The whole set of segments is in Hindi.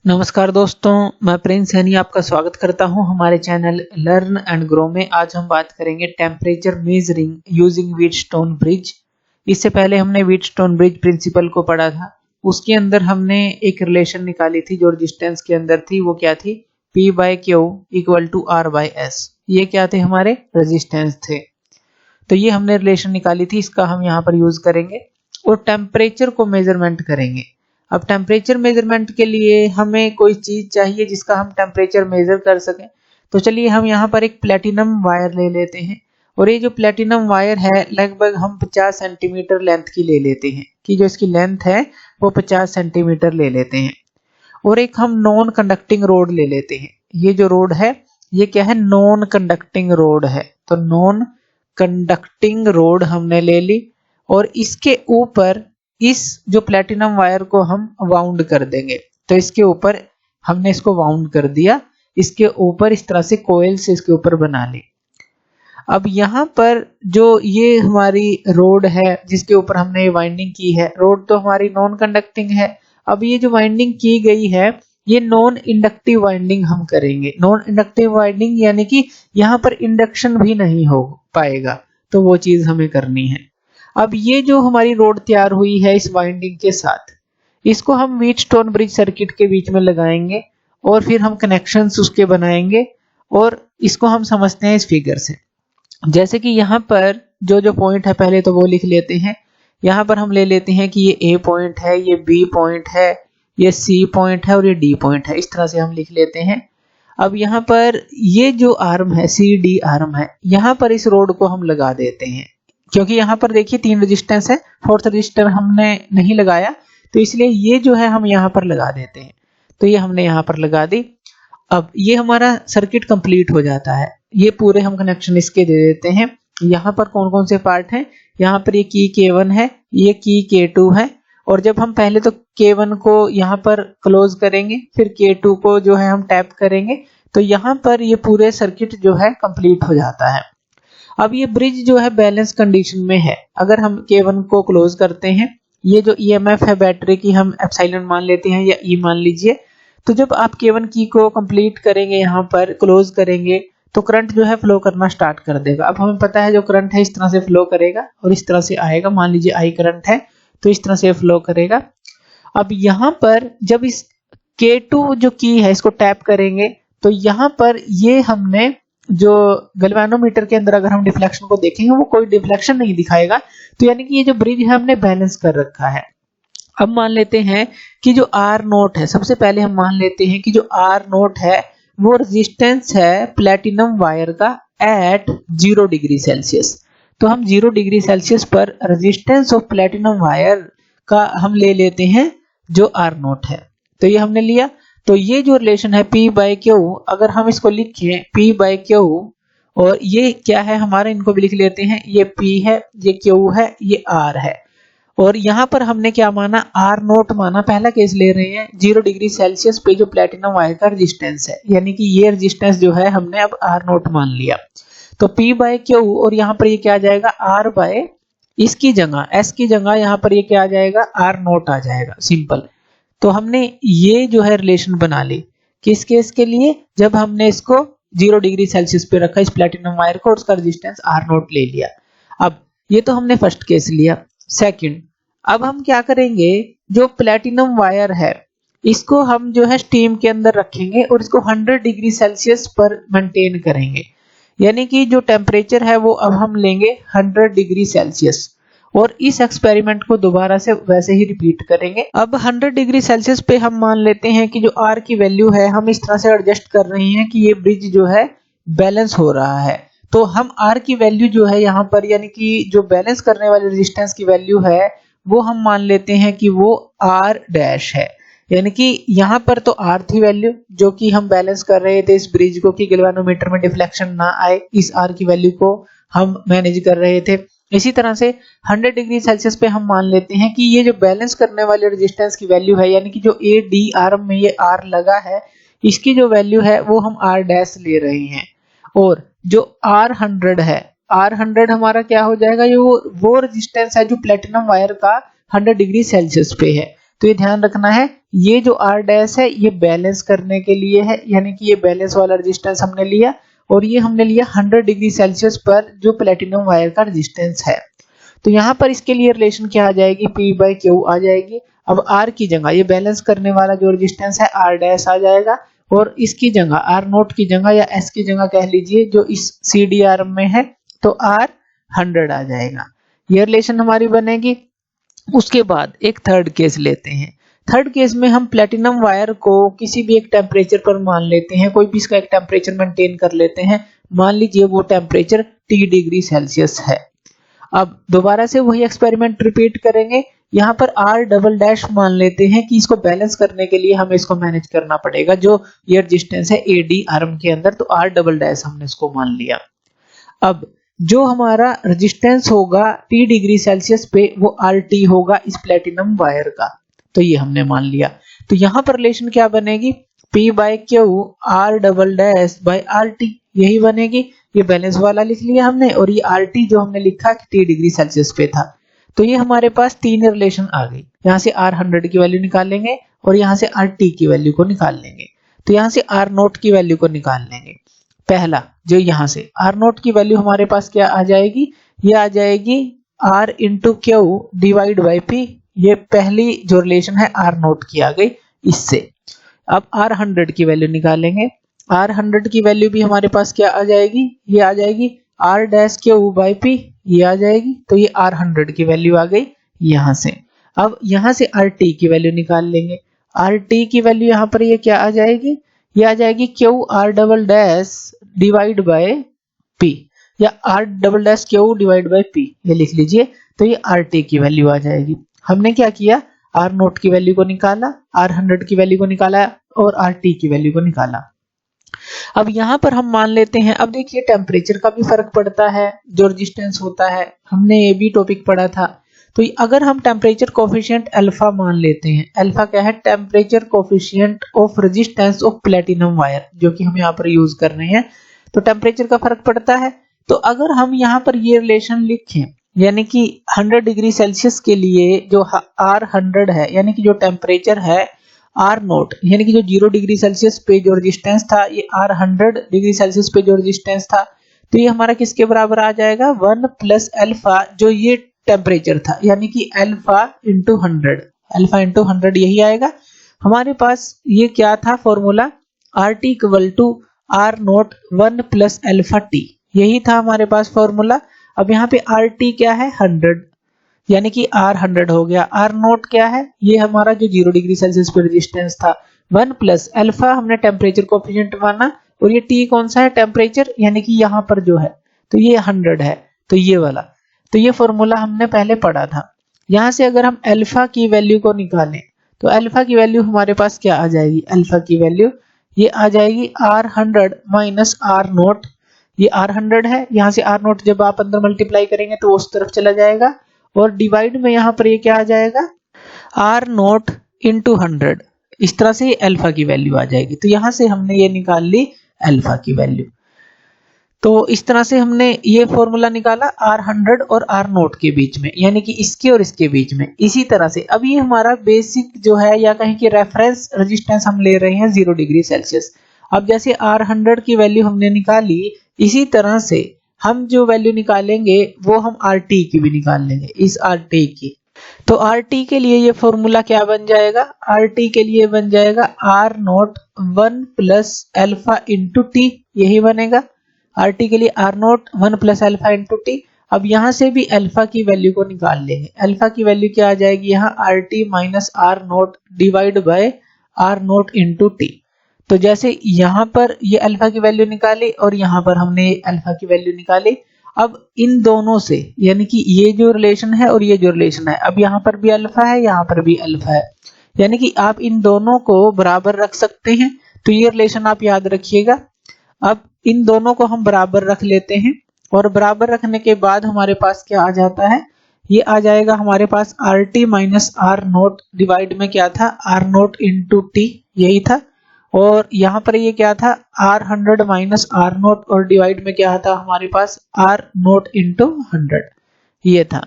नमस्कार दोस्तों, मैं प्रिंस सैनी आपका स्वागत करता हूं हमारे चैनल लर्न एंड ग्रो में। आज हम बात करेंगे temperature measuring using Wheatstone bridge. इससे पहले हमने व्हीटस्टोन ब्रिज प्रिंसिपल को पढ़ा था। उसके अंदर हमने एक रिलेशन निकाली थी जो रेजिस्टेंस के अंदर थी। वो क्या थी? P by Q equal to R by S। ये क्या थे? हमारे रेजिस्टेंस थे। तो ये हमने रिलेशन निकाली थी, इसका हम यहाँ पर यूज करेंगे और टेम्परेचर को मेजरमेंट करेंगे। अब टेम्परेचर मेजरमेंट के लिए हमें कोई चीज चाहिए जिसका हम टेम्परेचर मेजर कर सकें। तो चलिए हम यहाँ पर एक प्लेटिनम वायर ले लेते हैं और ये जो प्लेटिनम वायर है लगभग हम 50 सेंटीमीटर लेंथ की ले लेते हैं कि जो इसकी लेंथ है वो 50 सेंटीमीटर ले लेते हैं। और एक हम नॉन कंडक्टिंग रोड ले लेते हैं। ये जो रोड है ये क्या है? नॉन कंडक्टिंग रोड है। तो नॉन कंडक्टिंग रोड हमने ले ली और इसके ऊपर इस जो प्लेटिनम वायर को हम वाउंड कर देंगे। तो इसके ऊपर हमने इसको वाउंड कर दिया, इसके ऊपर इस तरह से कोयल से इसके ऊपर बना ली। अब यहाँ पर जो ये हमारी रोड है जिसके ऊपर हमने वाइंडिंग की है, रोड तो हमारी नॉन कंडक्टिंग है। अब ये जो वाइंडिंग की गई है ये नॉन इंडक्टिव वाइंडिंग हम करेंगे। नॉन इंडक्टिव वाइंडिंग यानी कि यहाँ पर इंडक्शन भी नहीं हो पाएगा, तो वो चीज हमें करनी है। अब ये जो हमारी रोड तैयार हुई है इस वाइंडिंग के साथ, इसको हम व्हीटस्टोन ब्रिज सर्किट के बीच में लगाएंगे और फिर हम कनेक्शंस उसके बनाएंगे और इसको हम समझते हैं इस फिगर से। जैसे कि यहाँ पर जो पॉइंट है पहले तो वो लिख लेते हैं। यहाँ पर हम ले लेते हैं कि ये A पॉइंट है, ये B पॉइंट है, ये C पॉइंट है और ये D पॉइंट है। इस तरह से हम लिख लेते हैं। अब यहाँ पर ये जो आर्म है CD आर्म है, यहाँ पर इस रोड को हम लगा देते हैं क्योंकि यहाँ पर देखिए 3 रेजिस्टेंस है, 4th रजिस्टर हमने नहीं लगाया तो इसलिए ये जो है हम यहाँ पर लगा देते हैं। तो ये हमने यहाँ पर लगा दी। अब ये हमारा सर्किट कंप्लीट हो जाता है। ये पूरे हम कनेक्शन इसके दे देते हैं। यहाँ पर कौन कौन से पार्ट हैं? यहाँ पर ये की K1 है, ये की K2 है और जब हम पहले तो K1 को यहाँ पर क्लोज करेंगे फिर K2 को जो है हम टैप करेंगे तो यहाँ पर ये पूरे सर्किट जो है कंप्लीट हो जाता है। अब ये ब्रिज जो है बैलेंस कंडीशन में है। अगर हम K1 को क्लोज करते हैं, ये जो EMF है बैटरी की हम एप्सिलॉन मान लेते हैं या E मान लीजिए। तो जब आप K1 की को कंप्लीट करेंगे, यहाँ पर क्लोज करेंगे तो करंट जो है फ्लो करना स्टार्ट कर देगा। अब हमें पता है जो करंट है इस तरह से फ्लो करेगा और इस तरह से आएगा। मान लीजिए I करंट है तो इस तरह से फ्लो करेगा। अब यहाँ पर जब इस K2 जो की है इसको टैप करेंगे तो यहाँ पर ये हमने जो गैल्वेनोमीटर के अंदर अगर हम डिफ्लेक्शन को देखेंगे वो कोई डिफ्लेक्शन नहीं दिखाएगा। तो यानी कि ये जो ब्रिज है हमने बैलेंस कर रखा है। अब मान लेते हैं कि जो R नोट है, सबसे पहले हम मान लेते हैं कि जो R नोट है वो रेजिस्टेंस है प्लेटिनम वायर का एट 0 डिग्री सेल्सियस। तो हम 0 डिग्री सेल्सियस पर रेजिस्टेंस ऑफ प्लेटिनम वायर का हम ले लेते हैं जो R नोट है। तो ये हमने लिया। तो ये जो रिलेशन है P बाय Q, अगर हम इसको लिखें P बाय Q और ये क्या है हमारा, इनको भी लिख लेते हैं। ये P है, ये Q है, ये R है और यहाँ पर हमने क्या माना? R नोट माना। पहला केस ले रहे हैं 0 डिग्री सेल्सियस पे जो प्लेटिनम वायर का रेजिस्टेंस है, यानी कि ये रेजिस्टेंस जो है हमने अब R नोट मान लिया। तो P बाय Q और यहाँ पर ये क्या आ जाएगा? R बाय इसकी जगह S की जगह यहाँ पर ये क्या आ जाएगा? R नोट आ जाएगा। सिंपल। तो हमने ये जो है रिलेशन बना ली। किस केस के लिए? जब हमने इसको 0 डिग्री सेल्सियस पे रखा इस प्लेटिनम वायर को और उसका रेजिस्टेंस R नोट ले लिया। अब ये तो हमने फर्स्ट केस लिया। सेकंड, अब हम क्या करेंगे? जो प्लेटिनम वायर है इसको हम जो है स्टीम के अंदर रखेंगे और इसको 100 डिग्री सेल्सियस पर मेंटेन करेंगे। यानी कि जो टेम्परेचर है वो अब हम लेंगे 100 डिग्री सेल्सियस और इस एक्सपेरिमेंट को दोबारा से वैसे ही रिपीट करेंगे। अब 100 डिग्री सेल्सियस पे हम मान लेते हैं कि जो R की वैल्यू है हम इस तरह से एडजस्ट कर रहे हैं कि ये ब्रिज जो है बैलेंस हो रहा है। तो हम R की वैल्यू जो है यहाँ पर, यानी कि जो बैलेंस करने वाले रेजिस्टेंस की वैल्यू है वो हम मान लेते हैं कि वो R डैश है। यानी कि यहाँ पर तो R थी वैल्यू जो कि हम बैलेंस कर रहे थे इस ब्रिज को कि गैल्वेनोमीटर में डिफ्लेक्शन ना आए, इस R की वैल्यू को हम मैनेज कर रहे थे। इसी तरह से 100 डिग्री सेल्सियस पे हम मान लेते हैं कि ये जो बैलेंस करने वाले रेजिस्टेंस की वैल्यू है, यानी कि जो AD आर्म में ये R लगा है, इसकी जो वैल्यू है वो हम R डैश ले रहे हैं। और जो R100 है, R100 हमारा क्या हो जाएगा? ये वो रेजिस्टेंस है जो प्लेटिनम वायर का 100 डिग्री सेल्सियस पे है। तो ये ध्यान रखना है, ये जो R डैश है ये बैलेंस करने के लिए है, यानी कि ये बैलेंस वाला रेजिस्टेंस हमने लिया, और ये हमने लिया 100 डिग्री सेल्सियस पर जो प्लेटिनम वायर का रेजिस्टेंस है। तो यहाँ पर इसके लिए रिलेशन क्या आ जाएगी, P/Q आ जाएगी। अब R की जगह ये बैलेंस करने वाला जो रेजिस्टेंस है R डैश आ जाएगा, और इसकी जगह R नोट की जगह या S की जगह कह लीजिए जो इस CDR में है तो R 100 आ जाएगा। ये रिलेशन हमारी बनेगी। उसके बाद एक थर्ड केस लेते हैं। थर्ड केस में हम प्लेटिनम वायर को किसी भी एक टेम्परेचर पर मान लेते हैं, कोई भी इसका एक टेम्परेचर मेंटेन कर लेते हैं। मान लीजिए वो टेम्परेचर T डिग्री सेल्सियस है। अब दोबारा से वही एक्सपेरिमेंट रिपीट करेंगे। यहाँ पर R डबल डैश मान लेते हैं कि इसको बैलेंस करने के लिए हमें इसको मैनेज करना पड़ेगा, जो ये रेजिस्टेंस है AD आर्म के अंदर, तो R डबल डैश हमने इसको मान लिया। अब जो हमारा रेजिस्टेंस होगा T डिग्री सेल्सियस पे वो RT होगा इस प्लेटिनम वायर का, तो ये हमने मान लिया। तो यहाँ पर रिलेशन क्या बनेगी, P/Q R double dash by RT, यही बनेगी। ये बैलेंस वाला लिख लिया हमने, और ये RT जो हमने लिखा कि T डिग्री सेल्सियस पे था। तो ये हमारे पास तीन रिलेशन आ गई। यहाँ से R 100 की वैल्यू निकाल लेंगे और यहाँ से RT की वैल्यू को निकाल लेंगे। तो यहाँ से R नोट की वैल्यू को निकाल लेंगे। पहला जो यहाँ से R नोट की वैल्यू हमारे पास क्या आ जाएगी, ये आ जाएगी R into Q divide by P। ये पहली जो रिलेशन है R नोट की आ गई इससे। अब R 100 की वैल्यू निकालेंगे। R 100 की वैल्यू भी हमारे पास क्या आ जाएगी, ये आ जाएगी R dash Q by P, ये आ जाएगी। तो ये R 100 की वैल्यू आ गई यहाँ से। अब यहाँ से RT की वैल्यू निकाल लेंगे। RT की वैल्यू यहाँ पर ये क्या आ जाएगी, ये आ जाएगी Q R double dash divide by P, या R double dash Q divide by P, ये लिख लीजिए। तो ये RT की वैल्यू आ जाएगी। हमने क्या किया, R नोट की वैल्यू को निकाला, R 100 की वैल्यू को निकाला और RT की वैल्यू को निकाला। अब यहाँ पर हम मान लेते हैं, अब देखिए टेम्परेचर का भी फर्क पड़ता है, जो रेजिस्टेंस होता है, हमने ये भी टॉपिक पढ़ा था। तो अगर हम टेम्परेचर कोफिशिएंट अल्फा मान लेते हैं, अल्फा क्या है, temperature coefficient of resistance of platinum wire, जो कि हम यहाँ पर यूज कर रहे हैं। तो टेम्परेचर का फर्क पड़ता है। तो अगर हम यहाँ पर ये रिलेशन लिखें, यानी कि 100 डिग्री सेल्सियस के लिए जो R 100 है, यानी कि जो टेम्परेचर है R नोट, यानी कि जो 0 डिग्री सेल्सियस पे जो रेजिस्टेंस था, ये R 100 डिग्री सेल्सियस पे जो रेजिस्टेंस था, तो ये हमारा किसके बराबर आ जाएगा, 1 प्लस अल्फा जो ये टेम्परेचर था, यानी कि अल्फा इंटू 100, अल्फा इंटू 100 यही आएगा। हमारे पास ये क्या था formula, RT equal to R naught 1 plus alpha T, यही था हमारे पास फॉर्मूला। अब यहाँ पे RT क्या है, 100, यानी कि R 100 हो गया। R नोट क्या है, ये हमारा जो 0 डिग्री सेल्सियस पे रेजिस्टेंस था, 1 प्लस अल्फा हमने टेम्परेचर कोफिशिएंट माना, और ये T कौन सा है, टेम्परेचर, यानी कि यहाँ पर जो है तो ये 100 है, तो ये वाला। तो ये फॉर्मूला हमने पहले पढ़ा था। यहाँ से अगर हम अल्फा की वैल्यू को निकालें तो अल्फा की वैल्यू हमारे पास क्या आ जाएगी, अल्फा की वैल्यू ये आ जाएगी R 100 माइनस R नोट। ये R 100 है, यहाँ से R नोट जब आप अंदर मल्टीप्लाई करेंगे तो उस तरफ चला जाएगा, और डिवाइड में यहाँ पर ये क्या आ जाएगा, R नोट इंटू 100। इस तरह से अल्फा की वैल्यू आ जाएगी। तो यहाँ से हमने ये निकाल ली अल्फा की वैल्यू। तो इस तरह से हमने ये फॉर्मूला निकाला R 100 और R नोट के बीच में, यानी कि इसके और इसके बीच में। इसी तरह से अब ये हमारा बेसिक जो है, या कहीं की रेफरेंस रेजिस्टेंस हम ले रहे हैं 0 डिग्री सेल्सियस। अब जैसे R 100 की वैल्यू हमने निकाली, इसी तरह से हम जो वैल्यू निकालेंगे वो हम RT की भी निकाल लेंगे, इस RT की। तो RT के लिए ये फॉर्मूला क्या बन जाएगा, RT के लिए बन जाएगा R naught 1 plus alpha into T, यही बनेगा। RT के लिए R naught 1 plus alpha into T। अब यहाँ से भी अल्फा की वैल्यू को निकाल लेंगे। अल्फा की वैल्यू क्या आ जाएगी, यहाँ RT minus R note divide by R note into T। तो जैसे यहाँ पर ये अल्फा की वैल्यू निकाली और यहाँ पर हमने अल्फा की वैल्यू निकाली। अब इन दोनों से, यानी कि ये जो रिलेशन है और ये जो रिलेशन है, अब यहाँ पर भी अल्फा है, यहाँ पर भी अल्फा है, यानी कि आप इन दोनों को बराबर रख सकते हैं। तो ये रिलेशन आप याद रखिएगा। अब इन दोनों को हम बराबर रख लेते हैं, और बराबर रखने के बाद हमारे पास क्या आ जाता है, ये आ जाएगा हमारे पास RT minus R note divide में क्या था, R नोट इंटू T, यही था। और यहाँ पर ये क्या था, R 100 माइनस R नोट, और डिवाइड में क्या था हमारे पास R नोट इंटू 100, ये था।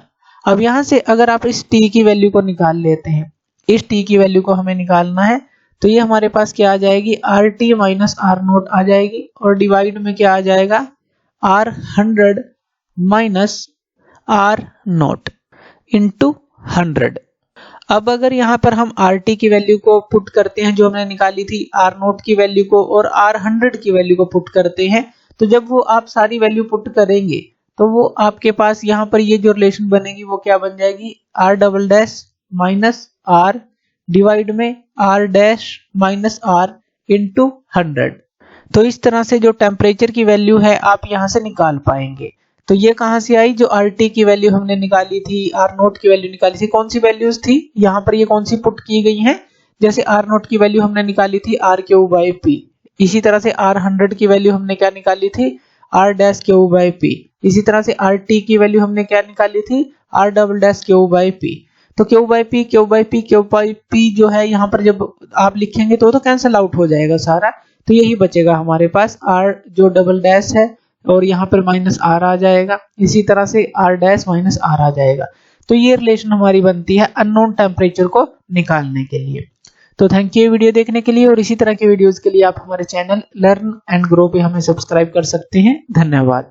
अब यहाँ से अगर आप इस T की वैल्यू को निकाल लेते हैं, इस टी की वैल्यू को हमें निकालना है। तो ये हमारे पास क्या आ जाएगी, R T minus R naught आ जाएगी और डिवाइड में क्या आ जाएगा, R 100 minus R naught into 100। अब अगर यहाँ पर हम आर टी की वैल्यू को पुट करते हैं जो हमने निकाली थी आर नोट की वैल्यू को और आर 100 की वैल्यू को पुट करते हैं, तो जब वो आप सारी वैल्यू पुट करेंगे तो वो आपके पास यहाँ पर ये जो रिलेशन बनेगी वो क्या बन जाएगी, R double dash minus R divide में R dash minus R into 100। तो इस तरह से जो टेम्परेचर की वैल्यू है आप यहाँ से निकाल पाएंगे। तो ये कहाँ से आई, जो आर टी की वैल्यू हमने निकाली थी, आर नोट की वैल्यू निकाली थी, कौन सी वैल्यूज थी यहाँ पर, ये कौन सी पुट की गई हैं। जैसे आर नोट की वैल्यू हमने निकाली थी आर क्यू बाई पी, इसी तरह से आर 100 की वैल्यू हमने क्या निकाली थी, R dash Q by P. इसी तरह से आर टी की वैल्यू हमने क्या निकाली थी, R double dash Q by P. तो Q by P Q by P Q by P जो है यहाँ पर जब आप लिखेंगे तो कैंसिल आउट हो जाएगा सारा, तो यही बचेगा हमारे पास आर जो डबल डैश है और यहाँ पर माइनस आर आ जाएगा, इसी तरह से आर डैश माइनस आर आ जाएगा। तो ये रिलेशन हमारी बनती है अननोन टेम्परेचर को निकालने के लिए। तो थैंक यू वीडियो देखने के लिए, और इसी तरह की वीडियोस के लिए आप हमारे चैनल लर्न एंड ग्रो पे हमें सब्सक्राइब कर सकते हैं। धन्यवाद।